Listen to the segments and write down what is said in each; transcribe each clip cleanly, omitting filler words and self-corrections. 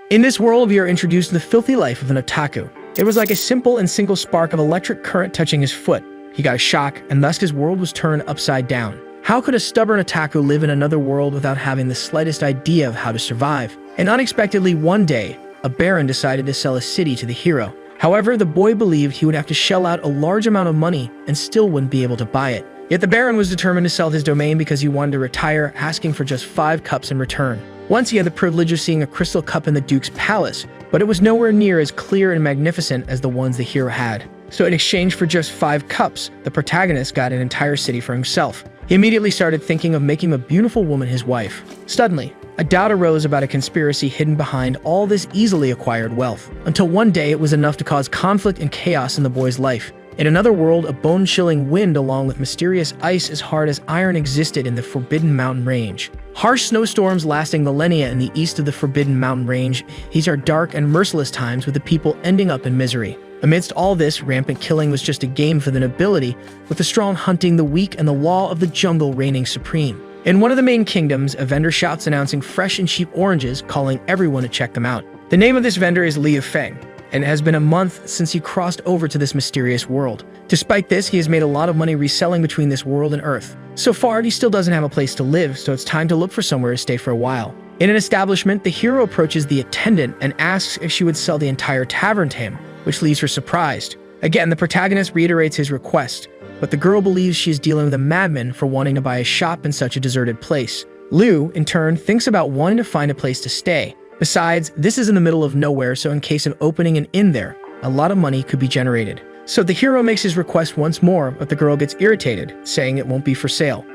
In this world, we are introduced to the filthy life of an otaku. It was like a simple and single spark of electric current touching his foot. He got a shock, and thus his world was turned upside down. How could a stubborn otaku live in another world without having the slightest idea of how to survive? And unexpectedly, one day, a baron decided to sell a city to the hero. However, the boy believed he would have to shell out a large amount of money and still wouldn't be able to buy it. Yet the baron was determined to sell his domain because he wanted to retire, asking for just 5 cups in return. Once he had the privilege of seeing a crystal cup in the duke's palace, but it was nowhere near as clear and magnificent as the ones the hero had. So in exchange for just 5 cups, the protagonist got an entire city for himself. He immediately started thinking of making a beautiful woman his wife. Suddenly, a doubt arose about a conspiracy hidden behind all this easily acquired wealth, until one day it was enough to cause conflict and chaos in the boy's life. In another world, a bone-chilling wind along with mysterious ice as hard as iron existed in the Forbidden Mountain Range. Harsh snowstorms lasting millennia in the east of the Forbidden Mountain Range, these are dark and merciless times with the people ending up in misery. Amidst all this, rampant killing was just a game for the nobility, with the strong hunting the weak and the law of the jungle reigning supreme. In one of the main kingdoms, a vendor shouts announcing fresh and cheap oranges, calling everyone to check them out. The name of this vendor is Liu Feng, and it has been a month since he crossed over to this mysterious world. Despite this, he has made a lot of money reselling between this world and Earth. So far, he still doesn't have a place to live, so it's time to look for somewhere to stay for a while. In an establishment, the hero approaches the attendant and asks if she would sell the entire tavern to him, which leaves her surprised. Again, the protagonist reiterates his request, but the girl believes she is dealing with a madman for wanting to buy a shop in such a deserted place. Liu, in turn, thinks about wanting to find a place to stay. Besides, this is in the middle of nowhere, so in case of opening an inn there, a lot of money could be generated. So the hero makes his request once more, but the girl gets irritated, saying it won't be for sale.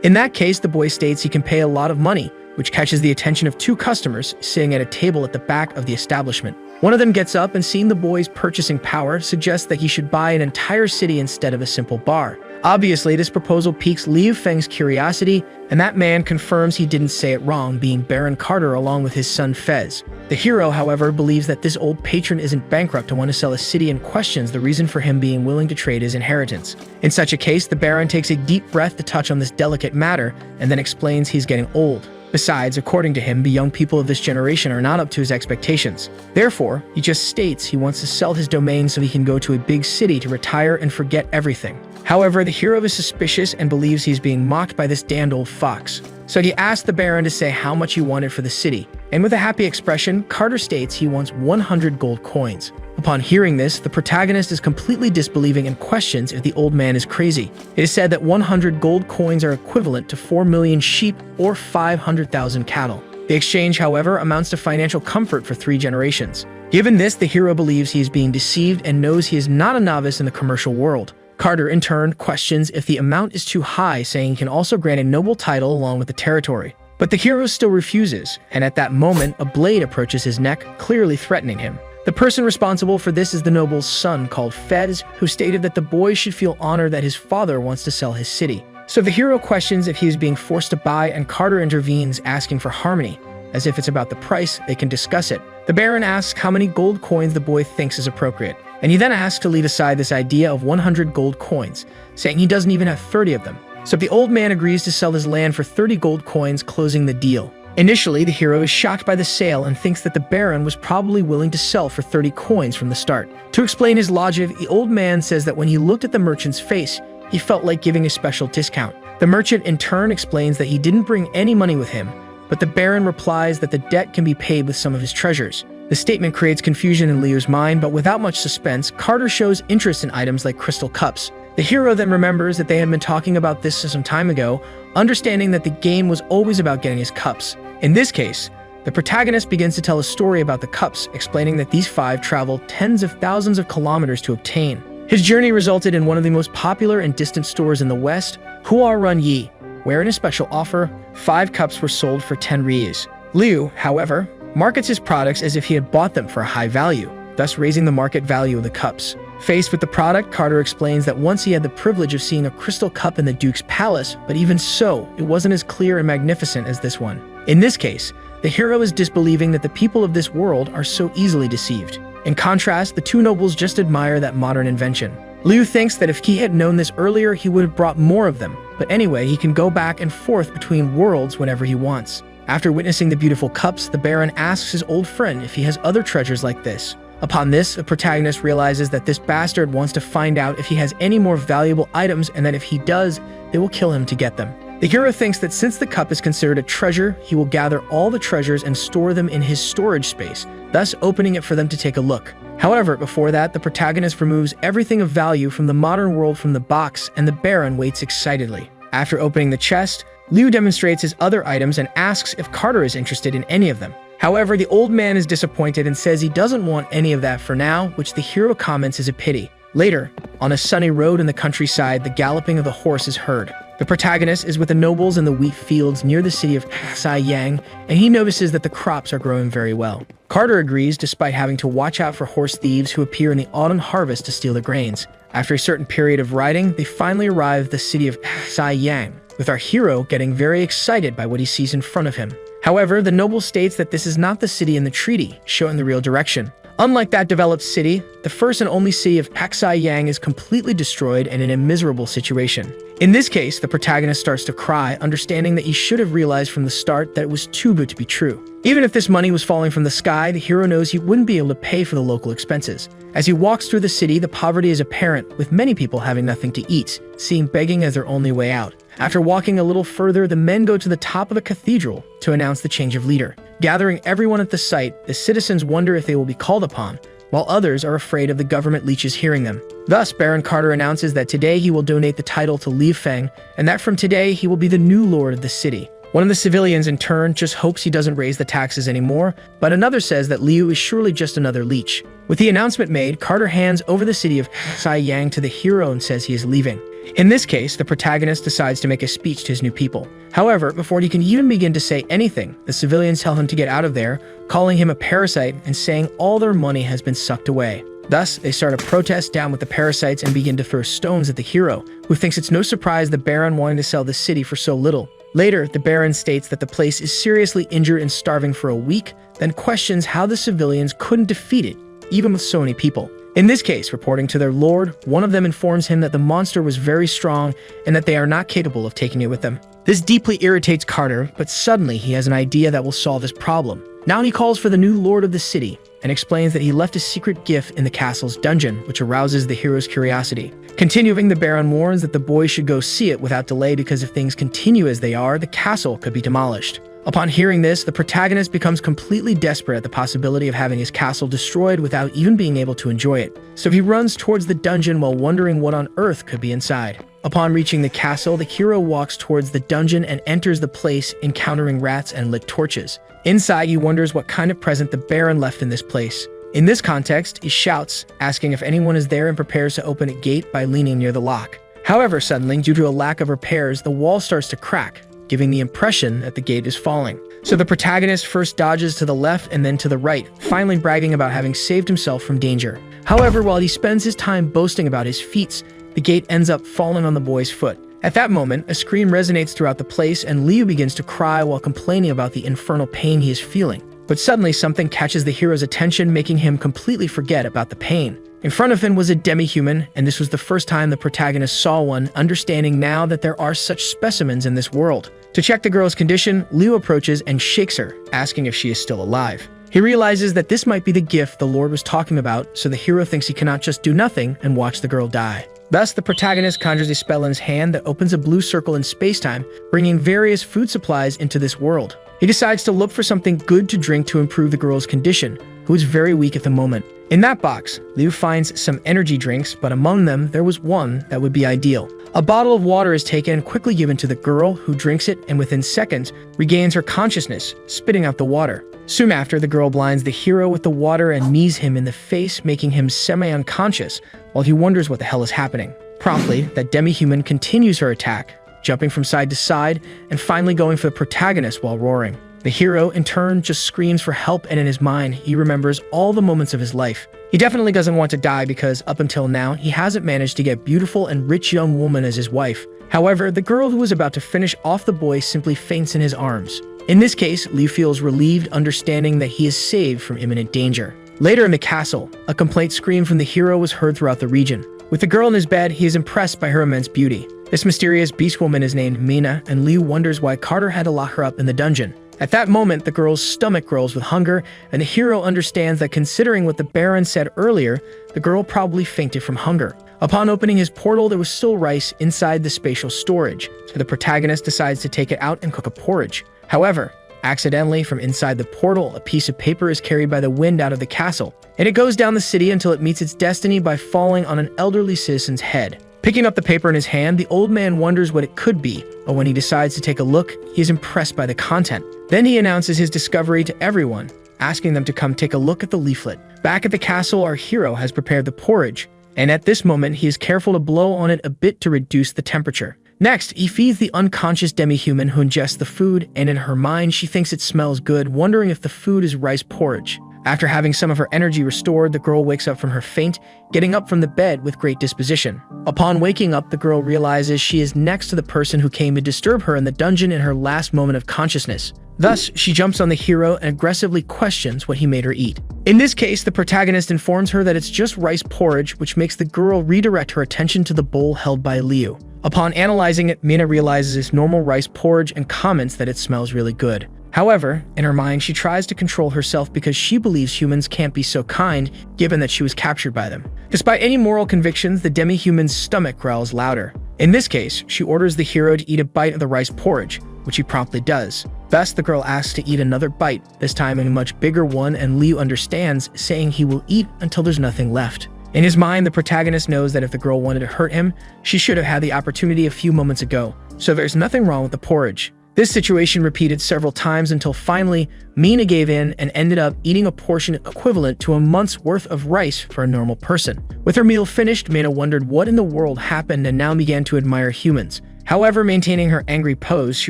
In that case, the boy states he can pay a lot of money, which catches the attention of 2 customers sitting at a table at the back of the establishment. One of them gets up and, seeing the boy's purchasing power, suggests that he should buy an entire city instead of a simple bar. Obviously, this proposal piques Liu Feng's curiosity, and that man confirms he didn't say it wrong, being Baron Carter along with his son Fez. The hero, however, believes that this old patron isn't bankrupt to want to sell a city and questions the reason for him being willing to trade his inheritance. In such a case, the Baron takes a deep breath to touch on this delicate matter, and then explains he's getting old. Besides, according to him, the young people of this generation are not up to his expectations. Therefore, he just states he wants to sell his domain so he can go to a big city to retire and forget everything. However, the hero is suspicious and believes he's being mocked by this damned old fox. So he asks the Baron to say how much he wanted for the city. And with a happy expression, Carter states he wants 100 gold coins. Upon hearing this, the protagonist is completely disbelieving and questions if the old man is crazy. It is said that 100 gold coins are equivalent to 4 million sheep or 500,000 cattle. The exchange, however, amounts to financial comfort for 3 generations. Given this, the hero believes he is being deceived and knows he is not a novice in the commercial world. Carter, in turn, questions if the amount is too high, saying he can also grant a noble title along with the territory. But the hero still refuses, and at that moment, a blade approaches his neck, clearly threatening him. The person responsible for this is the noble's son, called Fez, who stated that the boy should feel honored that his father wants to sell his city. So the hero questions if he is being forced to buy, and Carter intervenes, asking for harmony. As if it's about the price, they can discuss it. The Baron asks how many gold coins the boy thinks is appropriate, and he then asks to leave aside this idea of 100 gold coins, saying he doesn't even have 30 of them. So the old man agrees to sell his land for 30 gold coins, closing the deal. Initially, the hero is shocked by the sale and thinks that the Baron was probably willing to sell for 30 coins from the start. To explain his logic, the old man says that when he looked at the merchant's face, he felt like giving a special discount. The merchant in turn explains that he didn't bring any money with him, but the Baron replies that the debt can be paid with some of his treasures. The statement creates confusion in Liu's mind, but without much suspense, Carter shows interest in items like crystal cups. The hero then remembers that they had been talking about this some time ago, understanding that the game was always about getting his cups. In this case, the protagonist begins to tell a story about the cups, explaining that these 5 traveled tens of thousands of kilometers to obtain. His journey resulted in one of the most popular and distant stores in the West, Hua Run Yi, where in a special offer, 5 cups were sold for 10 rias. Liu, however, markets his products as if he had bought them for a high value, thus raising the market value of the cups. Faced with the product, Carter explains that once he had the privilege of seeing a crystal cup in the Duke's palace, but even so, it wasn't as clear and magnificent as this one. In this case, the hero is disbelieving that the people of this world are so easily deceived. In contrast, the 2 nobles just admire that modern invention. Liu thinks that if he had known this earlier, he would have brought more of them, but anyway, he can go back and forth between worlds whenever he wants. After witnessing the beautiful cups, the Baron asks his old friend if he has other treasures like this. Upon this, the protagonist realizes that this bastard wants to find out if he has any more valuable items, and that if he does, they will kill him to get them. The hero thinks that since the cup is considered a treasure, he will gather all the treasures and store them in his storage space, thus opening it for them to take a look. However, before that, the protagonist removes everything of value from the modern world from the box, and the Baron waits excitedly. After opening the chest, Liu demonstrates his other items and asks if Carter is interested in any of them. However, the old man is disappointed and says he doesn't want any of that for now, which the hero comments is a pity. Later, on a sunny road in the countryside, the galloping of the horse is heard. The protagonist is with the nobles in the wheat fields near the city of Yang, and he notices that the crops are growing very well. Carter agrees despite having to watch out for horse thieves who appear in the autumn harvest to steal the grains. After a certain period of riding, they finally arrive at the city of Yang, with our hero getting very excited by what he sees in front of him. However, the noble states that this is not the city in the treaty, showing the real direction. Unlike that developed city, the first and only city of Yang is completely destroyed and in a miserable situation. In this case, the protagonist starts to cry, understanding that he should have realized from the start that it was too good to be true. Even if this money was falling from the sky, the hero knows he wouldn't be able to pay for the local expenses. As he walks through the city, the poverty is apparent, with many people having nothing to eat, seeing begging as their only way out. After walking a little further, the men go to the top of the cathedral to announce the change of leader. Gathering everyone at the site, the citizens wonder if they will be called upon, while others are afraid of the government leeches hearing them. Thus, Baron Carter announces that today he will donate the title to Liu Feng, and that from today he will be the new lord of the city. One of the civilians, in turn, just hopes he doesn't raise the taxes anymore, but another says that Liu is surely just another leech. With the announcement made, Carter hands over the city of Yang to the hero and says he is leaving. In this case, the protagonist decides to make a speech to his new people. However, before he can even begin to say anything, the civilians tell him to get out of there, calling him a parasite and saying all their money has been sucked away. Thus, they start a protest down with the parasites and begin to throw stones at the hero, who thinks it's no surprise the Baron wanted to sell the city for so little. Later, the Baron states that the place is seriously injured and starving for a week, then questions how the civilians couldn't defeat it, even with so many people. In this case, reporting to their lord, one of them informs him that the monster was very strong and that they are not capable of taking it with them. This deeply irritates Carter, but suddenly he has an idea that will solve his problem. Now he calls for the new lord of the city and explains that he left a secret gift in the castle's dungeon, which arouses the hero's curiosity. Continuing, the Baron warns that the boy should go see it without delay because if things continue as they are, the castle could be demolished. Upon hearing this, the protagonist becomes completely desperate at the possibility of having his castle destroyed without even being able to enjoy it. So he runs towards the dungeon while wondering what on earth could be inside. Upon reaching the castle, the hero walks towards the dungeon and enters the place, encountering rats and lit torches. Inside, he wonders what kind of present the Baron left in this place. In this context, he shouts, asking if anyone is there and prepares to open a gate by leaning near the lock. However, suddenly, due to a lack of repairs, the wall starts to crack, giving the impression that the gate is falling. So the protagonist first dodges to the left and then to the right, finally bragging about having saved himself from danger. However, while he spends his time boasting about his feats, the gate ends up falling on the boy's foot. At that moment, a scream resonates throughout the place and Liu begins to cry while complaining about the infernal pain he is feeling. But suddenly something catches the hero's attention, making him completely forget about the pain. In front of him was a demi-human, and this was the first time the protagonist saw one, understanding now that there are such specimens in this world. To check the girl's condition, Liu approaches and shakes her, asking if she is still alive. He realizes that this might be the gift the Lord was talking about, so the hero thinks he cannot just do nothing and watch the girl die. Thus, the protagonist conjures a spell in his hand that opens a blue circle in space-time, bringing various food supplies into this world. He decides to look for something good to drink to improve the girl's condition, who is very weak at the moment. In that box, Liu finds some energy drinks, but among them, there was one that would be ideal. A bottle of water is taken and quickly given to the girl, who drinks it and within seconds regains her consciousness, spitting out the water. Soon after, the girl blinds the hero with the water and knees him in the face, making him semi-unconscious, while he wonders what the hell is happening. Promptly, that demi-human continues her attack, jumping from side to side and finally going for the protagonist while roaring. The hero, in turn, just screams for help, and in his mind, he remembers all the moments of his life. He definitely doesn't want to die because, up until now, he hasn't managed to get beautiful and rich young woman as his wife. However, the girl who was about to finish off the boy simply faints in his arms. In this case, Liu feels relieved, understanding that he is saved from imminent danger. Later in the castle, a complaint scream from the hero was heard throughout the region. With the girl in his bed, he is impressed by her immense beauty. This mysterious beast woman is named Mina, and Liu wonders why Carter had to lock her up in the dungeon. At that moment, the girl's stomach grows with hunger, and the hero understands that considering what the Baron said earlier, the girl probably fainted from hunger. Upon opening his portal, there was still rice inside the spatial storage, so the protagonist decides to take it out and cook a porridge. However, accidentally, from inside the portal, a piece of paper is carried by the wind out of the castle, and it goes down the city until it meets its destiny by falling on an elderly citizen's head. Picking up the paper in his hand, the old man wonders what it could be, but when he decides to take a look, he is impressed by the content. Then he announces his discovery to everyone, asking them to come take a look at the leaflet. Back at the castle, our hero has prepared the porridge, and at this moment, he is careful to blow on it a bit to reduce the temperature. Next, he feeds the unconscious demi-human who ingests the food, and in her mind, she thinks it smells good, wondering if the food is rice porridge. After having some of her energy restored, the girl wakes up from her faint, getting up from the bed with great disposition. Upon waking up, the girl realizes she is next to the person who came to disturb her in the dungeon in her last moment of consciousness. Thus, she jumps on the hero and aggressively questions what he made her eat. In this case, the protagonist informs her that it's just rice porridge, which makes the girl redirect her attention to the bowl held by Liu. Upon analyzing it, Mina realizes it's normal rice porridge and comments that it smells really good. However, in her mind, she tries to control herself because she believes humans can't be so kind, given that she was captured by them. Despite any moral convictions, the demi-human's stomach growls louder. In this case, she orders the hero to eat a bite of the rice porridge, which he promptly does. Thus, the girl asks to eat another bite, this time a much bigger one, and Liu understands, saying he will eat until there's nothing left. In his mind, the protagonist knows that if the girl wanted to hurt him, she should have had the opportunity a few moments ago, so there's nothing wrong with the porridge. This situation repeated several times until finally, Mina gave in and ended up eating a portion equivalent to a month's worth of rice for a normal person. With her meal finished, Mina wondered what in the world happened and now began to admire humans. However, maintaining her angry pose, she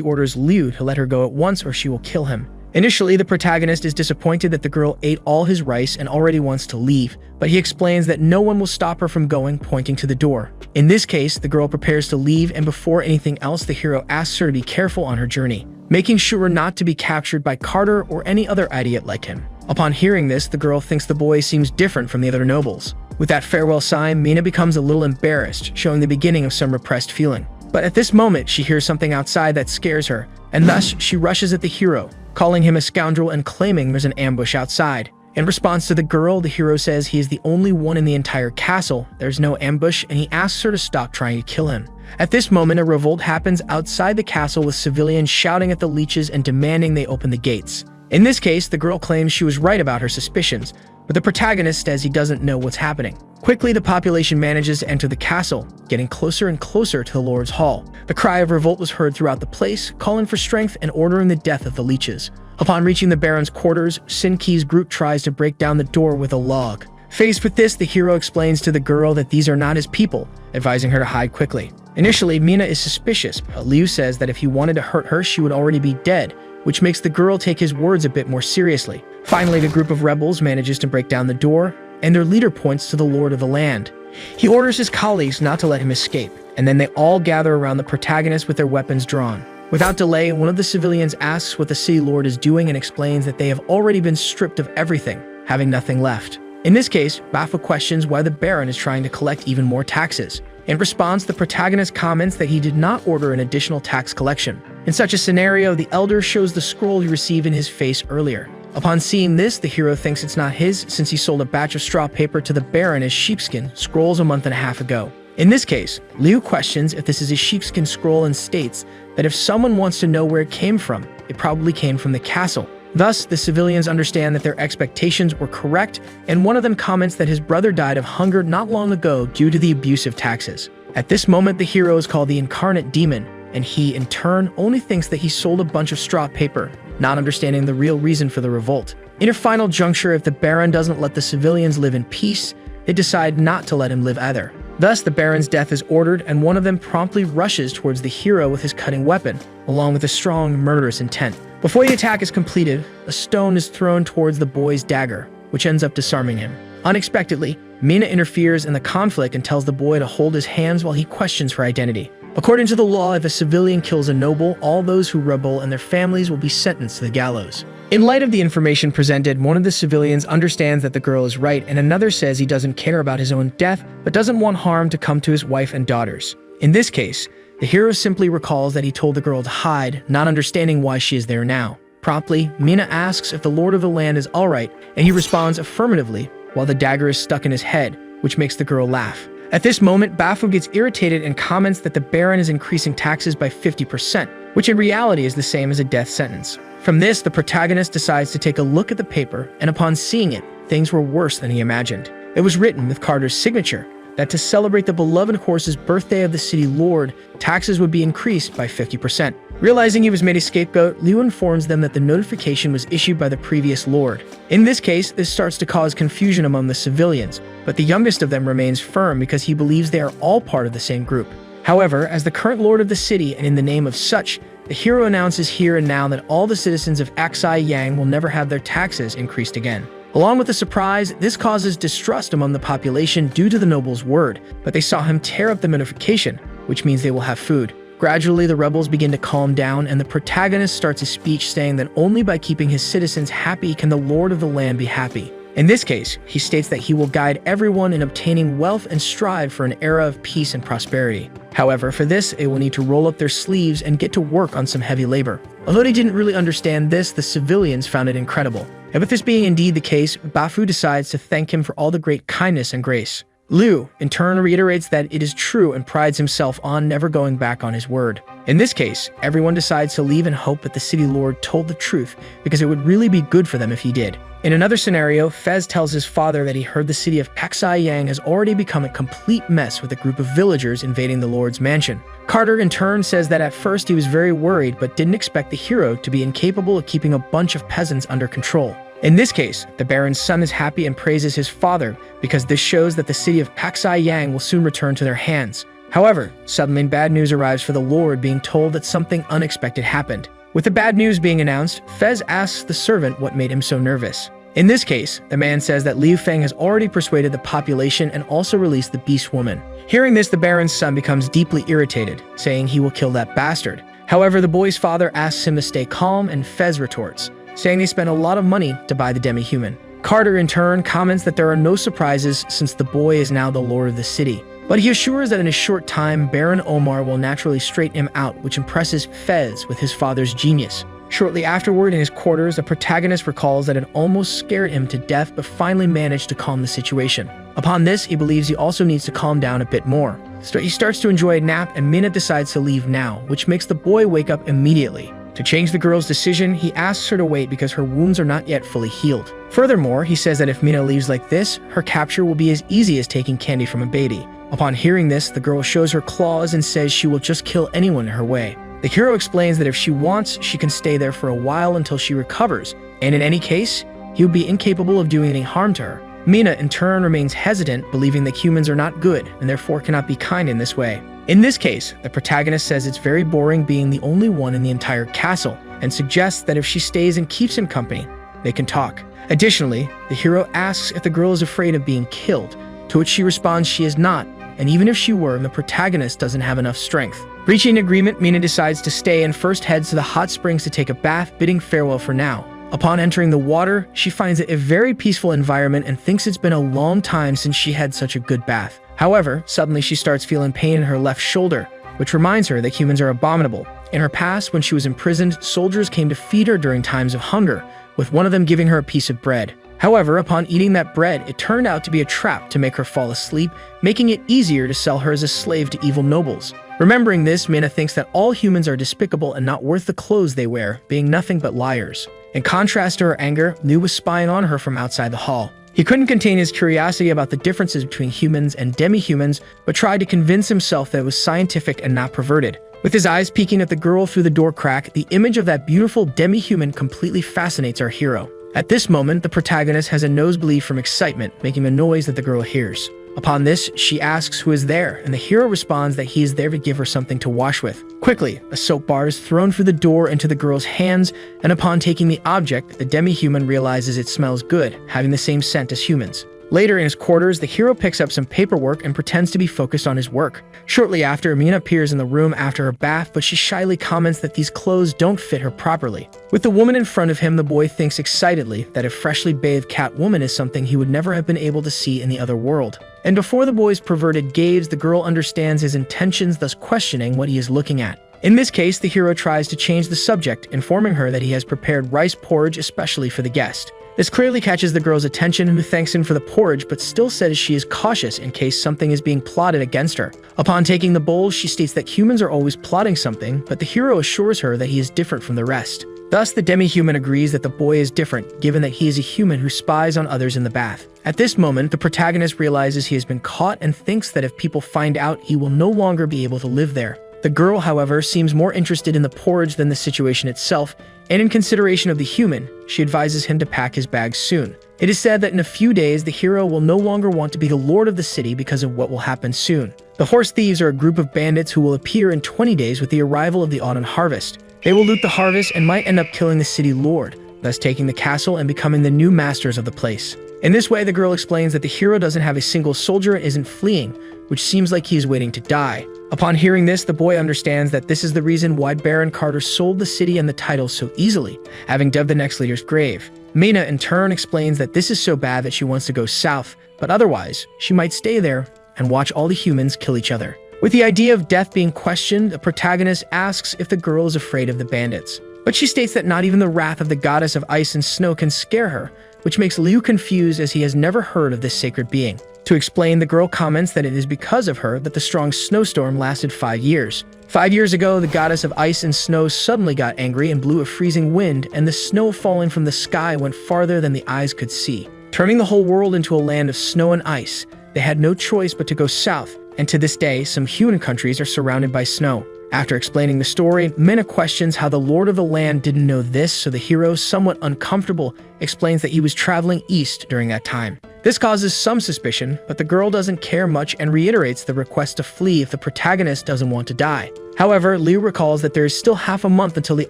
orders Liu to let her go at once or she will kill him. Initially, the protagonist is disappointed that the girl ate all his rice and already wants to leave, but he explains that no one will stop her from going, pointing to the door. In this case, the girl prepares to leave, and before anything else, the hero asks her to be careful on her journey, making sure not to be captured by Carter or any other idiot like him. Upon hearing this, the girl thinks the boy seems different from the other nobles. With that farewell sign, Mina becomes a little embarrassed, showing the beginning of some repressed feeling. But at this moment, she hears something outside that scares her, and thus she rushes at the hero, calling him a scoundrel and claiming there's an ambush outside. In response to the girl, the hero says he is the only one in the entire castle, there's no ambush, and he asks her to stop trying to kill him. At this moment, a revolt happens outside the castle with civilians shouting at the leeches and demanding they open the gates. In this case, the girl claims she was right about her suspicions, but the protagonist says he doesn't know what's happening. Quickly, the population manages to enter the castle, getting closer and closer to the Lord's Hall. The cry of revolt was heard throughout the place, calling for strength and ordering the death of the leeches. Upon reaching the Baron's quarters, Sinki's group tries to break down the door with a log. Faced with this, the hero explains to the girl that these are not his people, advising her to hide quickly. Initially, Mina is suspicious, but Liu says that if he wanted to hurt her, she would already be dead, which makes the girl take his words a bit more seriously. Finally, the group of rebels manages to break down the door, and their leader points to the Lord of the land. He orders his colleagues not to let him escape, and then they all gather around the protagonist with their weapons drawn. Without delay, one of the civilians asks what the city lord is doing and explains that they have already been stripped of everything, having nothing left. In this case, Bafa questions why the Baron is trying to collect even more taxes. In response, the protagonist comments that he did not order an additional tax collection. In such a scenario, the elder shows the scroll he received in his face earlier. Upon seeing this, the hero thinks it's not his since he sold a batch of straw paper to the Baron as sheepskin scrolls a month and a half ago. In this case, Liu questions if this is a sheepskin scroll and states that if someone wants to know where it came from, it probably came from the castle. Thus, the civilians understand that their expectations were correct, and one of them comments that his brother died of hunger not long ago due to the abusive taxes. At this moment, the hero is called the Incarnate Demon, and he, in turn, only thinks that he sold a bunch of straw paper, not understanding the real reason for the revolt. In a final juncture, if the Baron doesn't let the civilians live in peace, they decide not to let him live either. Thus, the Baron's death is ordered, and one of them promptly rushes towards the hero with his cutting weapon, along with a strong, murderous intent. Before the attack is completed, a stone is thrown towards the boy's dagger, which ends up disarming him. Unexpectedly, Mina interferes in the conflict and tells the boy to hold his hands while he questions her identity. According to the law, if a civilian kills a noble, all those who rebel and their families will be sentenced to the gallows. In light of the information presented, one of the civilians understands that the girl is right, and another says he doesn't care about his own death, but doesn't want harm to come to his wife and daughters. In this case, the hero simply recalls that he told the girl to hide, not understanding why she is there now. Promptly, Mina asks if the Lord of the Land is alright, and he responds affirmatively, while the dagger is stuck in his head, which makes the girl laugh. At this moment, Bafu gets irritated and comments that the Baron is increasing taxes by 50%, which in reality is the same as a death sentence. From this, the protagonist decides to take a look at the paper, and upon seeing it, things were worse than he imagined. It was written with Carter's signature that to celebrate the beloved horse's birthday of the city lord, taxes would be increased by 50%. Realizing he was made a scapegoat, Liu informs them that the notification was issued by the previous lord. In this case, this starts to cause confusion among the civilians, but the youngest of them remains firm because he believes they are all part of the same group. However, as the current lord of the city and in the name of such, the hero announces here and now that all the citizens of Aksai Yang will never have their taxes increased again. Along with the surprise, this causes distrust among the population due to the noble's word, but they saw him tear up the notification, which means they will have food. Gradually, the rebels begin to calm down, and the protagonist starts a speech saying that only by keeping his citizens happy can the Lord of the Land be happy. In this case, he states that he will guide everyone in obtaining wealth and strive for an era of peace and prosperity. However, for this, they will need to roll up their sleeves and get to work on some heavy labor. Although they didn't really understand this, the civilians found it incredible. And with this being indeed the case, Bafu decides to thank him for all the great kindness and grace. Liu, in turn, reiterates that it is true and prides himself on never going back on his word. In this case, everyone decides to leave and hope that the city lord told the truth because it would really be good for them if he did. In another scenario, Fez tells his father that he heard the city of Aksai Yang has already become a complete mess with a group of villagers invading the lord's mansion. Carter, in turn, says that at first he was very worried but didn't expect the hero to be incapable of keeping a bunch of peasants under control. In this case, the Baron's son is happy and praises his father because this shows that the city of Aksai Yang will soon return to their hands. However, suddenly bad news arrives for the Lord, being told that something unexpected happened. With the bad news being announced, Fez asks the servant what made him so nervous. In this case, the man says that Liu Feng has already persuaded the population and also released the beast woman. Hearing this, the Baron's son becomes deeply irritated, saying he will kill that bastard. However, the boy's father asks him to stay calm, and Fez retorts, saying they spent a lot of money to buy the demi-human. Carter, in turn, comments that there are no surprises since the boy is now the lord of the city. But he assures that in a short time, Baron Omar will naturally straighten him out, which impresses Fez with his father's genius. Shortly afterward, in his quarters, the protagonist recalls that it almost scared him to death but finally managed to calm the situation. Upon this, he believes he also needs to calm down a bit more. He starts to enjoy a nap, and Mina decides to leave now, which makes the boy wake up immediately. To change the girl's decision, he asks her to wait because her wounds are not yet fully healed. Furthermore, he says that if Mina leaves like this, her capture will be as easy as taking candy from a baby. Upon hearing this, the girl shows her claws and says she will just kill anyone in her way. The hero explains that if she wants, she can stay there for a while until she recovers, and in any case, he would be incapable of doing any harm to her. Mina, in turn, remains hesitant, believing that humans are not good and therefore cannot be kind in this way. In this case, the protagonist says it's very boring being the only one in the entire castle, and suggests that if she stays and keeps him company, they can talk. Additionally, the hero asks if the girl is afraid of being killed, to which she responds she is not, and even if she were, the protagonist doesn't have enough strength. Reaching an agreement, Mina decides to stay and first heads to the hot springs to take a bath, bidding farewell for now. Upon entering the water, she finds it a very peaceful environment and thinks it's been a long time since she had such a good bath. However, suddenly she starts feeling pain in her left shoulder, which reminds her that humans are abominable. In her past, when she was imprisoned, soldiers came to feed her during times of hunger, with one of them giving her a piece of bread. However, upon eating that bread, it turned out to be a trap to make her fall asleep, making it easier to sell her as a slave to evil nobles. Remembering this, Mina thinks that all humans are despicable and not worth the clothes they wear, being nothing but liars. In contrast to her anger, Liu was spying on her from outside the hall. He couldn't contain his curiosity about the differences between humans and demi-humans, but tried to convince himself that it was scientific and not perverted. With his eyes peeking at the girl through the door crack, the image of that beautiful demi-human completely fascinates our hero. At this moment, the protagonist has a nosebleed from excitement, making a noise that the girl hears. Upon this, she asks who is there, and the hero responds that he is there to give her something to wash with. Quickly, a soap bar is thrown through the door into the girl's hands, and upon taking the object, the demi-human realizes it smells good, having the same scent as humans. Later in his quarters, the hero picks up some paperwork and pretends to be focused on his work. Shortly after, Mina appears in the room after her bath, but she shyly comments that these clothes don't fit her properly. With the woman in front of him, the boy thinks excitedly that a freshly bathed cat woman is something he would never have been able to see in the other world. And before the boy's perverted gaze, the girl understands his intentions, thus questioning what he is looking at. In this case, the hero tries to change the subject, informing her that he has prepared rice porridge especially for the guest. This clearly catches the girl's attention, who thanks him for the porridge but still says she is cautious in case something is being plotted against her. Upon taking the bowl, she states that humans are always plotting something, but the hero assures her that he is different from the rest. Thus, the demi-human agrees that the boy is different, given that he is a human who spies on others in the bath. At this moment, the protagonist realizes he has been caught and thinks that if people find out, he will no longer be able to live there. The girl, however, seems more interested in the porridge than the situation itself, and in consideration of the human, she advises him to pack his bags soon. It is said that in a few days, the hero will no longer want to be the lord of the city because of what will happen soon. The horse thieves are a group of bandits who will appear in 20 days with the arrival of the autumn harvest. They will loot the harvest and might end up killing the city lord, thus taking the castle and becoming the new masters of the place. In this way, the girl explains that the hero doesn't have a single soldier and isn't fleeing, which seems like he is waiting to die. Upon hearing this, the boy understands that this is the reason why Baron Carter sold the city and the title so easily, having dug the next leader's grave. Mina, in turn, explains that this is so bad that she wants to go south, but otherwise, she might stay there and watch all the humans kill each other. With the idea of death being questioned, the protagonist asks if the girl is afraid of the bandits. But she states that not even the wrath of the goddess of ice and snow can scare her, which makes Liu confused as he has never heard of this sacred being. To explain, the girl comments that it is because of her that the strong snowstorm lasted 5 years. 5 years ago, the goddess of ice and snow suddenly got angry and blew a freezing wind, and the snow falling from the sky went farther than the eyes could see, turning the whole world into a land of snow and ice. They had no choice but to go south, and to this day, some human countries are surrounded by snow. After explaining the story, Mina questions how the Lord of the Land didn't know this, so the hero, somewhat uncomfortable, explains that he was traveling east during that time. This causes some suspicion, but the girl doesn't care much and reiterates the request to flee if the protagonist doesn't want to die. However, Liu recalls that there is still half a month until the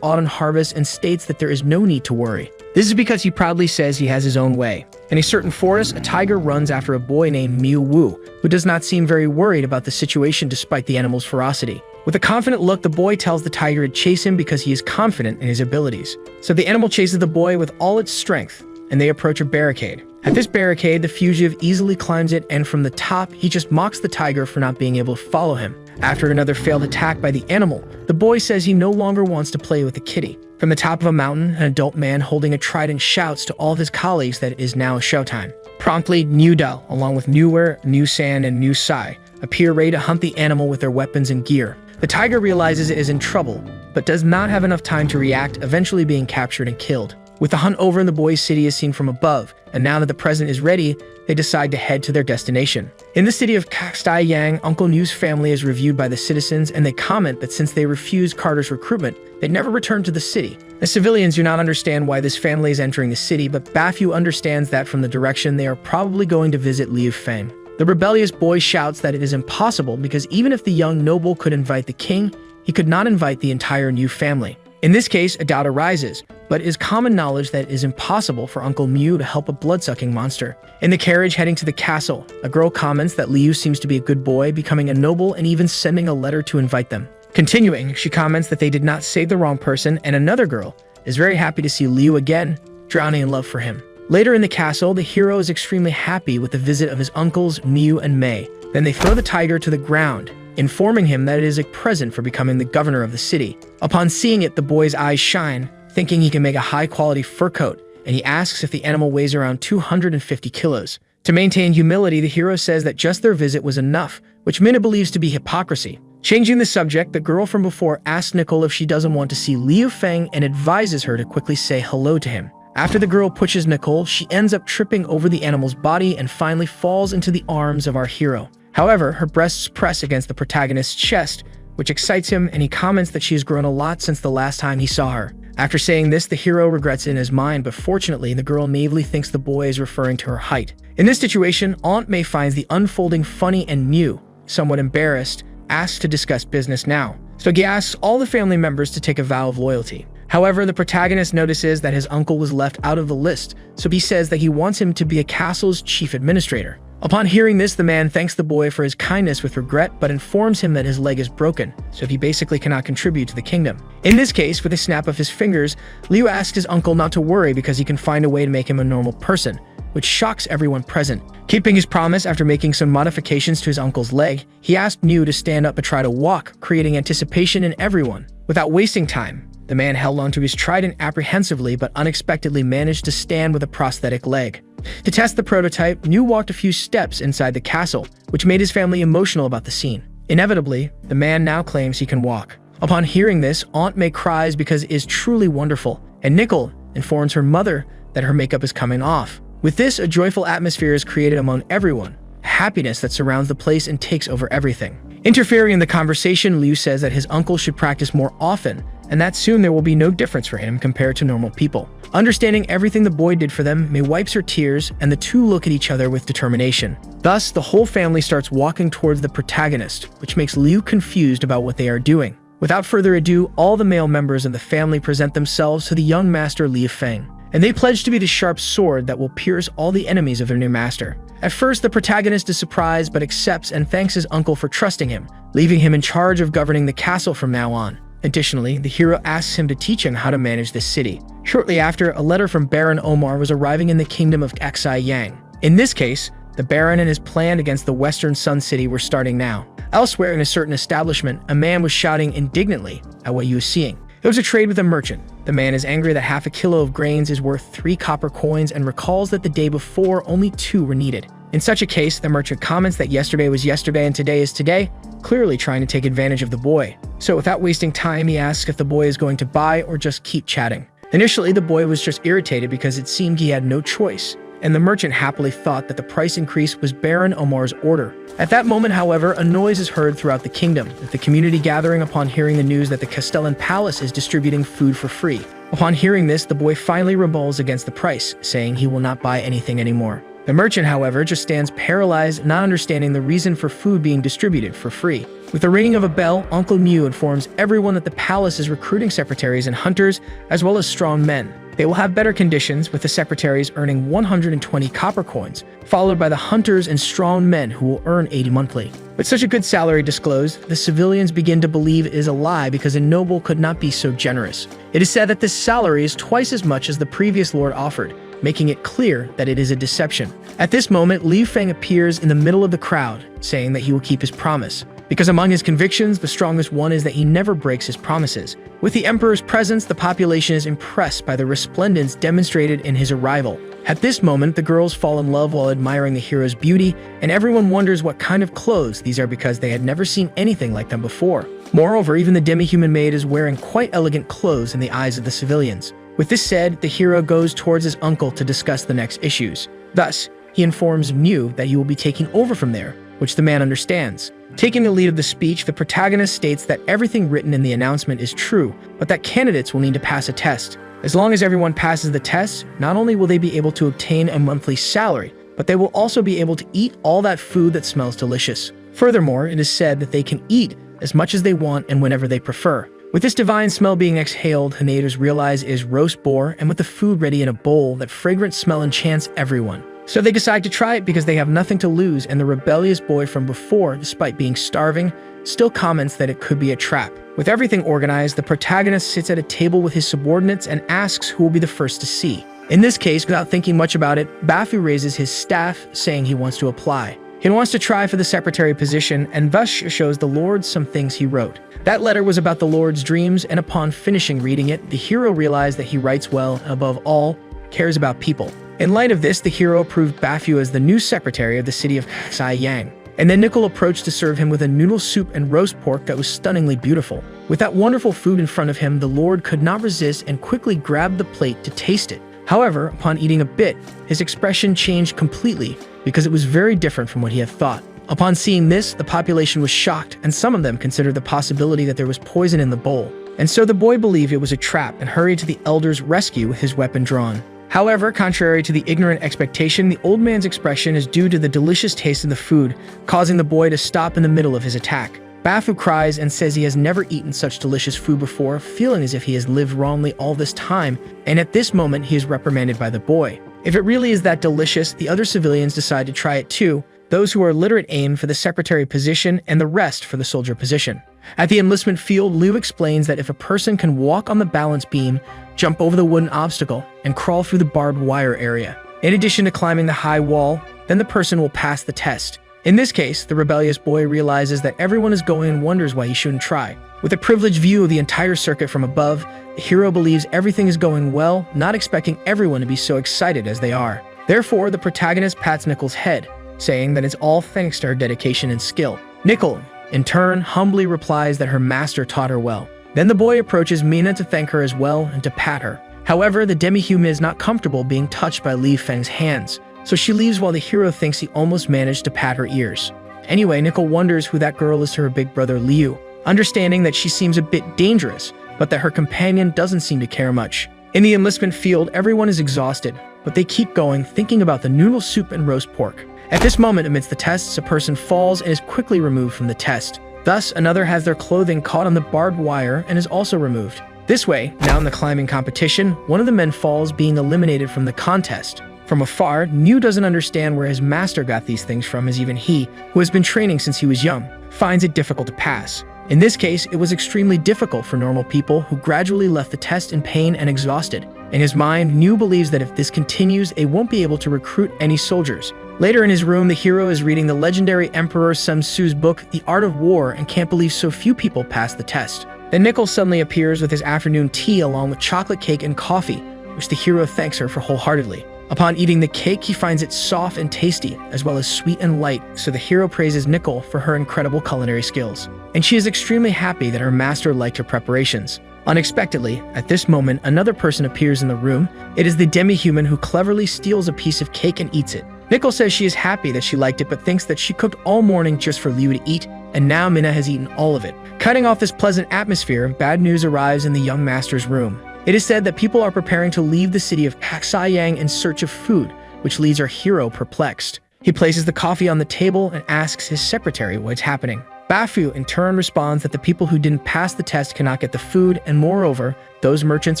autumn harvest and states that there is no need to worry. This is because he proudly says he has his own way. In a certain forest, a tiger runs after a boy named Miu Wu, who does not seem very worried about the situation despite the animal's ferocity. With a confident look, the boy tells the tiger to chase him because he is confident in his abilities. So the animal chases the boy with all its strength, and they approach a barricade. At this barricade, the fugitive easily climbs it, and from the top, he just mocks the tiger for not being able to follow him. After another failed attack by the animal, the boy says he no longer wants to play with the kitty. From the top of a mountain, an adult man holding a trident shouts to all of his colleagues that it is now showtime. Promptly, New Dal, along with Newer, New San, and New Sai, appear ready to hunt the animal with their weapons and gear. The tiger realizes it is in trouble, but does not have enough time to react, eventually being captured and killed. With the hunt over, the boy's city is seen from above, and now that the present is ready, they decide to head to their destination. In the city of Yang, Uncle New's family is reviewed by the citizens, and they comment that since they refused Carter's recruitment, they'd never return to the city. The civilians do not understand why this family is entering the city, but Bafu understands that from the direction they are probably going to visit Liu Feng. The rebellious boy shouts that it is impossible because even if the young noble could invite the king, he could not invite the entire New family. In this case, a doubt arises, but it is common knowledge that it is impossible for Uncle Mew to help a blood-sucking monster. In the carriage heading to the castle, a girl comments that Liu seems to be a good boy, becoming a noble and even sending a letter to invite them. Continuing, she comments that they did not save the wrong person, and another girl is very happy to see Liu again, drowning in love for him. Later in the castle, the hero is extremely happy with the visit of his uncles Miu and Mei. Then they throw the tiger to the ground, informing him that it is a present for becoming the governor of the city. Upon seeing it, the boy's eyes shine, thinking he can make a high-quality fur coat, and he asks if the animal weighs around 250 kilos. To maintain humility, the hero says that just their visit was enough, which Mina believes to be hypocrisy. Changing the subject, the girl from before asks Nicole if she doesn't want to see Liu Feng and advises her to quickly say hello to him. After the girl pushes Nicole, she ends up tripping over the animal's body and finally falls into the arms of our hero. However, her breasts press against the protagonist's chest, which excites him, and he comments that she has grown a lot since the last time he saw her. After saying this, the hero regrets it in his mind, but fortunately, the girl naively thinks the boy is referring to her height. In this situation, Aunt May finds the unfolding funny, and Mew, somewhat embarrassed, asks to discuss business now. So he asks all the family members to take a vow of loyalty. However, the protagonist notices that his uncle was left out of the list, so he says that he wants him to be a castle's chief administrator. Upon hearing this, the man thanks the boy for his kindness with regret, but informs him that his leg is broken, so he basically cannot contribute to the kingdom. In this case, with a snap of his fingers, Liu asks his uncle not to worry because he can find a way to make him a normal person, which shocks everyone present. Keeping his promise after making some modifications to his uncle's leg, he asked Liu to stand up and try to walk, creating anticipation in everyone. Without wasting time, the man held onto his trident apprehensively but unexpectedly managed to stand with a prosthetic leg. To test the prototype, Liu walked a few steps inside the castle, which made his family emotional about the scene. Inevitably, the man now claims he can walk. Upon hearing this, Aunt May cries because it is truly wonderful, and Nickel informs her mother that her makeup is coming off. With this, a joyful atmosphere is created among everyone, happiness that surrounds the place and takes over everything. Interfering in the conversation, Liu says that his uncle should practice more often, and that soon there will be no difference for him compared to normal people. Understanding everything the boy did for them, May wipes her tears, and the two look at each other with determination. Thus, the whole family starts walking towards the protagonist, which makes Liu confused about what they are doing. Without further ado, all the male members of the family present themselves to the young master Liu Feng, and they pledge to be the sharp sword that will pierce all the enemies of their new master. At first, the protagonist is surprised but accepts and thanks his uncle for trusting him, leaving him in charge of governing the castle from now on. Additionally, the hero asks him to teach him how to manage this city. Shortly after, a letter from Baron Omar was arriving in the kingdom of Yang. In this case, the Baron and his plan against the Western Sun City were starting now. Elsewhere in a certain establishment, a man was shouting indignantly at what he was seeing. It was a trade with a merchant. The man is angry that half a kilo of grains is worth 3 copper coins and recalls that the day before only 2 were needed. In such a case, the merchant comments that yesterday was yesterday and today is today, clearly trying to take advantage of the boy. So without wasting time, he asks if the boy is going to buy or just keep chatting. Initially, the boy was just irritated because it seemed he had no choice, and the merchant happily thought that the price increase was Baron Omar's order. At that moment, however, a noise is heard throughout the kingdom, with the community gathering upon hearing the news that the Castellan Palace is distributing food for free. Upon hearing this, the boy finally rebels against the price, saying he will not buy anything anymore. The merchant, however, just stands paralyzed, not understanding the reason for food being distributed for free. With the ringing of a bell, Uncle Liu informs everyone that the palace is recruiting secretaries and hunters, as well as strong men. They will have better conditions, with the secretaries earning 120 copper coins, followed by the hunters and strong men who will earn 80 monthly. With such a good salary disclosed, the civilians begin to believe it is a lie because a noble could not be so generous. It is said that this salary is twice as much as the previous lord offered, making it clear that it is a deception. At this moment, Liu Feng appears in the middle of the crowd, saying that he will keep his promise. Because among his convictions, the strongest one is that he never breaks his promises. With the emperor's presence, the population is impressed by the resplendence demonstrated in his arrival. At this moment, the girls fall in love while admiring the hero's beauty, and everyone wonders what kind of clothes these are because they had never seen anything like them before. Moreover, even the demi-human maid is wearing quite elegant clothes in the eyes of the civilians. With this said, the hero goes towards his uncle to discuss the next issues. Thus, he informs Liu that he will be taking over from there, which the man understands. Taking the lead of the speech, the protagonist states that everything written in the announcement is true, but that candidates will need to pass a test. As long as everyone passes the test, not only will they be able to obtain a monthly salary, but they will also be able to eat all that food that smells delicious. Furthermore, it is said that they can eat as much as they want and whenever they prefer. With this divine smell being exhaled, the natives realize it is roast boar, and with the food ready in a bowl, that fragrant smell enchants everyone. So they decide to try it because they have nothing to lose, and the rebellious boy from before, despite being starving, still comments that it could be a trap. With everything organized, the protagonist sits at a table with his subordinates and asks who will be the first to see. In this case, without thinking much about it, Bafu raises his staff, saying he wants to apply. He wants to try for the secretary position, and thus shows the Lord some things he wrote. That letter was about the Lord's dreams, and upon finishing reading it, the hero realized that he writes well, and above all, cares about people. In light of this, the hero approved Bafu as the new secretary of the city of Yang. And then Nickel approached to serve him with a noodle soup and roast pork that was stunningly beautiful. With that wonderful food in front of him, the Lord could not resist and quickly grabbed the plate to taste it. However, upon eating a bit, his expression changed completely because it was very different from what he had thought. Upon seeing this, the population was shocked, and some of them considered the possibility that there was poison in the bowl. And so the boy believed it was a trap and hurried to the elder's rescue with his weapon drawn. However, contrary to the ignorant expectation, the old man's expression is due to the delicious taste of the food, causing the boy to stop in the middle of his attack. Bafu cries and says he has never eaten such delicious food before, feeling as if he has lived wrongly all this time, and at this moment he is reprimanded by the boy. If it really is that delicious, the other civilians decide to try it too, Those who are literate aim for the secretary position and the rest for the soldier position. At the enlistment field, Liu explains that if a person can walk on the balance beam, jump over the wooden obstacle, and crawl through the barbed wire area, in addition to climbing the high wall, then the person will pass the test. In this case, the rebellious boy realizes that everyone is going and wonders why he shouldn't try. With a privileged view of the entire circuit from above, the hero believes everything is going well, not expecting everyone to be so excited as they are. Therefore, the protagonist pats Nickel's head, saying that it's all thanks to her dedication and skill. Nickel, in turn, humbly replies that her master taught her well. Then the boy approaches Mina to thank her as well and to pat her. However, the demi-human is not comfortable being touched by Liu Feng's hands, so she leaves while the hero thinks he almost managed to pat her ears. Anyway, Nickel wonders who that girl is to her big brother Liu, understanding that she seems a bit dangerous, but that her companion doesn't seem to care much. In the enlistment field, everyone is exhausted, but they keep going, thinking about the noodle soup and roast pork. At this moment, amidst the tests, a person falls and is quickly removed from the test. Thus, another has their clothing caught on the barbed wire and is also removed. This way, now in the climbing competition, one of the men falls, being eliminated from the contest. From afar, Liu doesn't understand where his master got these things from, as even he, who has been training since he was young, finds it difficult to pass. In this case, it was extremely difficult for normal people who gradually left the test in pain and exhausted. In his mind, Liu believes that if this continues, they won't be able to recruit any soldiers. Later in his room, the hero is reading the legendary Emperor Sun Tzu's book, The Art of War, and can't believe so few people passed the test. Then Nickel suddenly appears with his afternoon tea along with chocolate cake and coffee, which the hero thanks her for wholeheartedly. Upon eating the cake, he finds it soft and tasty, as well as sweet and light, so the hero praises Nickel for her incredible culinary skills. And she is extremely happy that her master liked her preparations. Unexpectedly, at this moment, another person appears in the room. It is the demi-human who cleverly steals a piece of cake and eats it. Nickel says she is happy that she liked it, but thinks that she cooked all morning just for Liu to eat, and now Mina has eaten all of it. Cutting off this pleasant atmosphere, bad news arrives in the young master's room. It is said that people are preparing to leave the city of Xiyang in search of food, which leaves our hero perplexed. He places the coffee on the table and asks his secretary what's happening. Bafu in turn responds that the people who didn't pass the test cannot get the food, and moreover, those merchants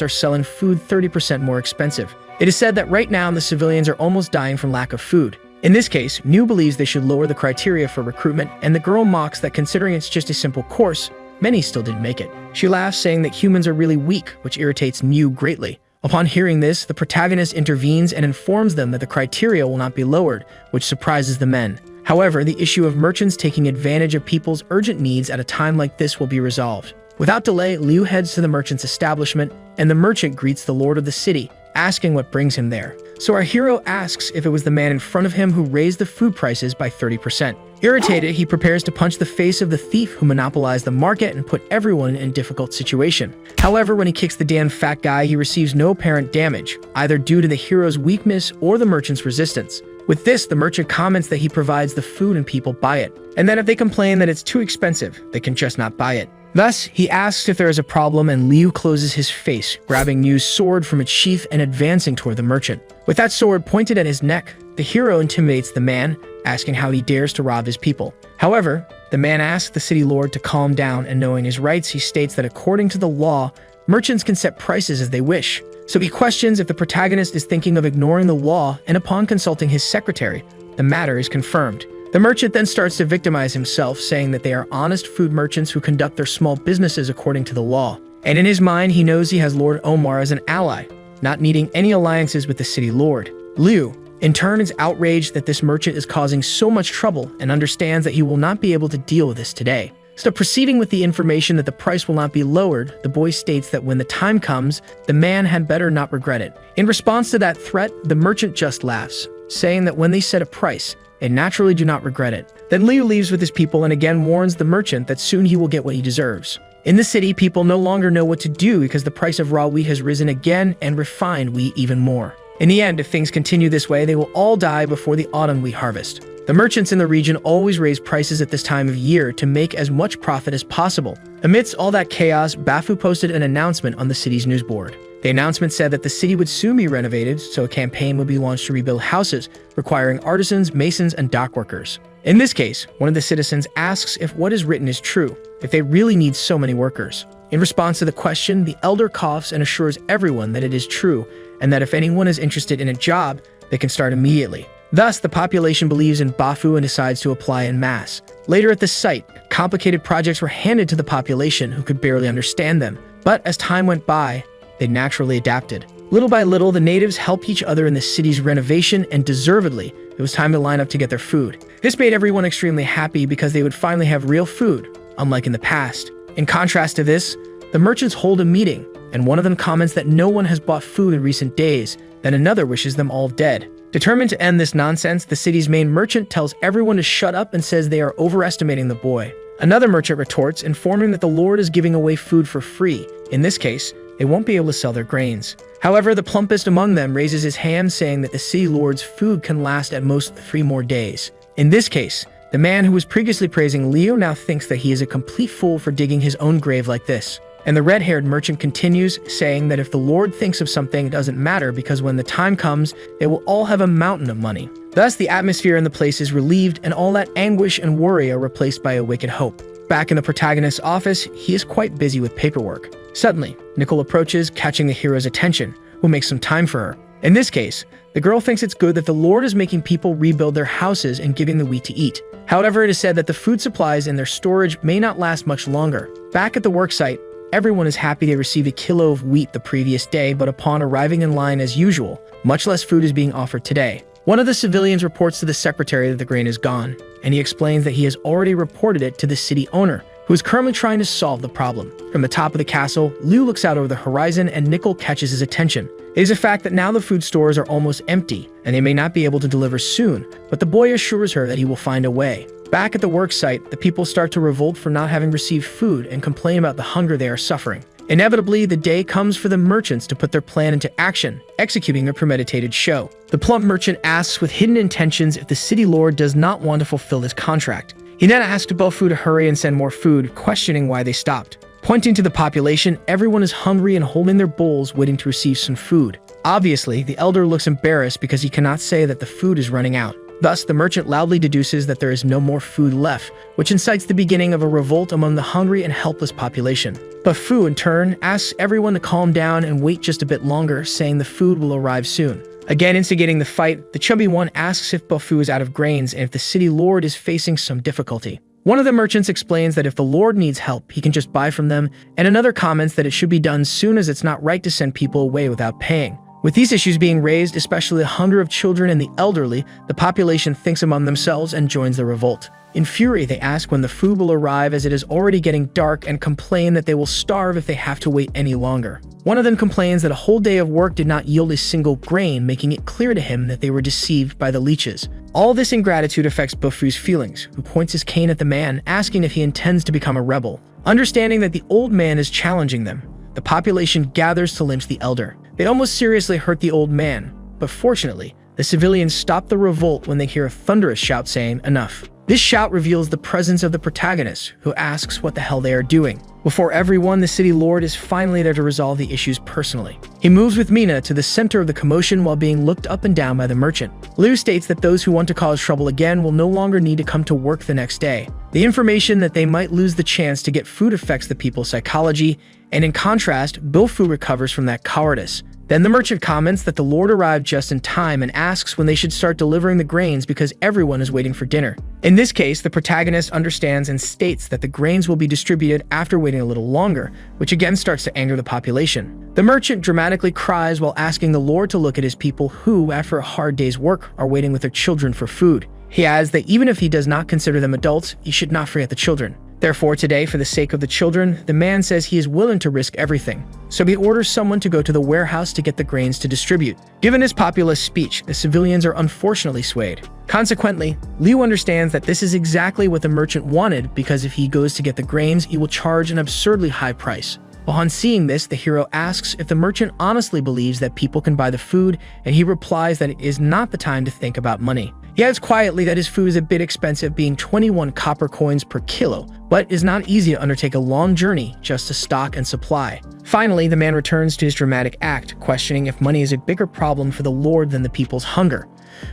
are selling food 30% more expensive. It is said that right now the civilians are almost dying from lack of food. In this case, Liu believes they should lower the criteria for recruitment, and the girl mocks that considering it's just a simple course, many still didn't make it. She laughs, saying that humans are really weak, which irritates Liu greatly. Upon hearing this, the protagonist intervenes and informs them that the criteria will not be lowered, which surprises the men. However, the issue of merchants taking advantage of people's urgent needs at a time like this will be resolved. Without delay, Liu heads to the merchant's establishment, and the merchant greets the lord of the city, asking what brings him there. So our hero asks if it was the man in front of him who raised the food prices by 30%. Irritated, he prepares to punch the face of the thief who monopolized the market and put everyone in a difficult situation. However, when he kicks the damn fat guy, he receives no apparent damage, either due to the hero's weakness or the merchant's resistance. With this, the merchant comments that he provides the food and people buy it, and that if they complain that it's too expensive, they can just not buy it. Thus, he asks if there is a problem, and Liu closes his face, grabbing Liu's sword from its sheath and advancing toward the merchant. With that sword pointed at his neck, the hero intimidates the man, asking how he dares to rob his people. However, the man asks the city lord to calm down, and knowing his rights, he states that according to the law, merchants can set prices as they wish. So he questions if the protagonist is thinking of ignoring the law, and upon consulting his secretary, the matter is confirmed. The merchant then starts to victimize himself, saying that they are honest food merchants who conduct their small businesses according to the law. And in his mind, he knows he has Lord Omar as an ally, not needing any alliances with the city lord. Liu, in turn, is outraged that this merchant is causing so much trouble and understands that he will not be able to deal with this today. So proceeding with the information that the price will not be lowered, the boy states that when the time comes, the man had better not regret it. In response to that threat, the merchant just laughs, saying that when they set a price, they naturally do not regret it. Then Liu leaves with his people and again warns the merchant that soon he will get what he deserves. In the city, people no longer know what to do because the price of raw wheat has risen again and refined wheat even more. In the end, if things continue this way, they will all die before the autumn wheat harvest. The merchants in the region always raise prices at this time of year to make as much profit as possible. Amidst all that chaos, Bafu posted an announcement on the city's news board. The announcement said that the city would soon be renovated, so a campaign would be launched to rebuild houses, requiring artisans, masons, and dock workers. In this case, one of the citizens asks if what is written is true, if they really need so many workers. In response to the question, the elder coughs and assures everyone that it is true, and that if anyone is interested in a job, they can start immediately. Thus, the population believes in Bafu and decides to apply en masse. Later at the site, complicated projects were handed to the population who could barely understand them. But as time went by, they naturally adapted. Little by little, the natives helped each other in the city's renovation, and deservedly, it was time to line up to get their food. This made everyone extremely happy because they would finally have real food, unlike in the past. In contrast to this, the merchants hold a meeting, and one of them comments that no one has bought food in recent days, then another wishes them all dead. Determined to end this nonsense, the city's main merchant tells everyone to shut up and says they are overestimating the boy. Another merchant retorts, informing that the Lord is giving away food for free. In this case, they won't be able to sell their grains. However, the plumpest among them raises his hand, saying that the city lord's food can last at most 3 more days. In this case, the man who was previously praising Liu now thinks that he is a complete fool for digging his own grave like this. And the red-haired merchant continues, saying that if the Lord thinks of something, it doesn't matter because when the time comes, they will all have a mountain of money. Thus, the atmosphere in the place is relieved, and all that anguish and worry are replaced by a wicked hope. Back in the protagonist's office, he is quite busy with paperwork. Suddenly, Nicole approaches, catching the hero's attention, who makes some time for her. In this case, the girl thinks it's good that the Lord is making people rebuild their houses and giving the wheat to eat. However, it is said that the food supplies in their storage may not last much longer. Back at the worksite, everyone is happy they received a kilo of wheat the previous day, but upon arriving in line as usual, much less food is being offered today. One of the civilians reports to the secretary that the grain is gone, and he explains that he has already reported it to the city owner, who is currently trying to solve the problem. From the top of the castle, Liu looks out over the horizon and Nicole catches his attention. It is a fact that now the food stores are almost empty, and they may not be able to deliver soon, but the boy assures her that he will find a way. Back at the work site, the people start to revolt for not having received food and complain about the hunger they are suffering. Inevitably, the day comes for the merchants to put their plan into action, executing their premeditated show. The plump merchant asks with hidden intentions if the city lord does not want to fulfill his contract. He then asks Bofu to hurry and send more food, questioning why they stopped. Pointing to the population, everyone is hungry and holding their bowls, waiting to receive some food. Obviously, the elder looks embarrassed because he cannot say that the food is running out. Thus, the merchant loudly deduces that there is no more food left, which incites the beginning of a revolt among the hungry and helpless population. Bofu, in turn, asks everyone to calm down and wait just a bit longer, saying the food will arrive soon. Again instigating the fight, the chubby one asks if Bofu is out of grains and if the city lord is facing some difficulty. One of the merchants explains that if the lord needs help, he can just buy from them, and another comments that it should be done soon as it's not right to send people away without paying. With these issues being raised, especially the hunger of children and the elderly, the population thinks among themselves and joins the revolt. In fury, they ask when the food will arrive as it is already getting dark and complain that they will starve if they have to wait any longer. One of them complains that a whole day of work did not yield a single grain, making it clear to him that they were deceived by the leeches. All this ingratitude affects Bofu's feelings, who points his cane at the man, asking if he intends to become a rebel. Understanding that the old man is challenging them, the population gathers to lynch the elder. They almost seriously hurt the old man, but fortunately, the civilians stop the revolt when they hear a thunderous shout saying, "Enough." This shout reveals the presence of the protagonist, who asks what the hell they are doing. Before everyone, the city lord is finally there to resolve the issues personally. He moves with Mina to the center of the commotion while being looked up and down by the merchant. Liu states that those who want to cause trouble again will no longer need to come to work the next day. The information that they might lose the chance to get food affects the people's psychology, and in contrast, Bofu recovers from that cowardice. Then the merchant comments that the lord arrived just in time and asks when they should start delivering the grains because everyone is waiting for dinner. In this case, the protagonist understands and states that the grains will be distributed after waiting a little longer, which again starts to anger the population. The merchant dramatically cries while asking the lord to look at his people who, after a hard day's work, are waiting with their children for food. He adds that even if he does not consider them adults, he should not forget the children. Therefore, today, for the sake of the children, the man says he is willing to risk everything. So he orders someone to go to the warehouse to get the grains to distribute. Given his populist speech, the civilians are unfortunately swayed. Consequently, Liu understands that this is exactly what the merchant wanted because if he goes to get the grains, he will charge an absurdly high price. Upon seeing this, the hero asks if the merchant honestly believes that people can buy the food, and he replies that it is not the time to think about money. He adds quietly that his food is a bit expensive, being 21 copper coins per kilo, but is not easy to undertake a long journey just to stock and supply. Finally, the man returns to his dramatic act, questioning if money is a bigger problem for the lord than the people's hunger.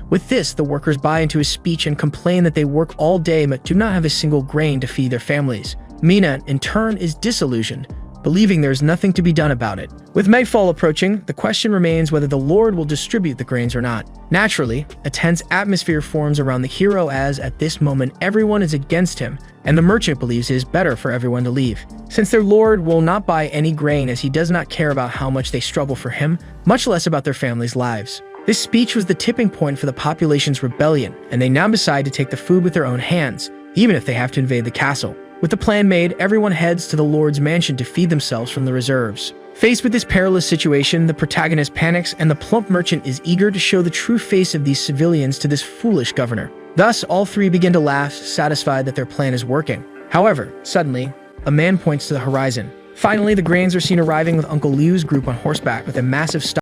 With this, the workers buy into his speech and complain that they work all day but do not have a single grain to feed their families. Mina, in turn, is disillusioned, believing there is nothing to be done about it. With Mayfall approaching, the question remains whether the Lord will distribute the grains or not. Naturally, a tense atmosphere forms around the hero as, at this moment, everyone is against him, and the merchant believes it is better for everyone to leave, since their lord will not buy any grain as he does not care about how much they struggle for him, much less about their families' lives. This speech was the tipping point for the population's rebellion, and they now decide to take the food with their own hands, even if they have to invade the castle. With the plan made, everyone heads to the lord's mansion to feed themselves from the reserves. Faced with this perilous situation, the protagonist panics, and the plump merchant is eager to show the true face of these civilians to this foolish governor. Thus, all three begin to laugh, satisfied that their plan is working. However, suddenly, a man points to the horizon. Finally, the grains are seen arriving with Uncle Liu's group on horseback with a massive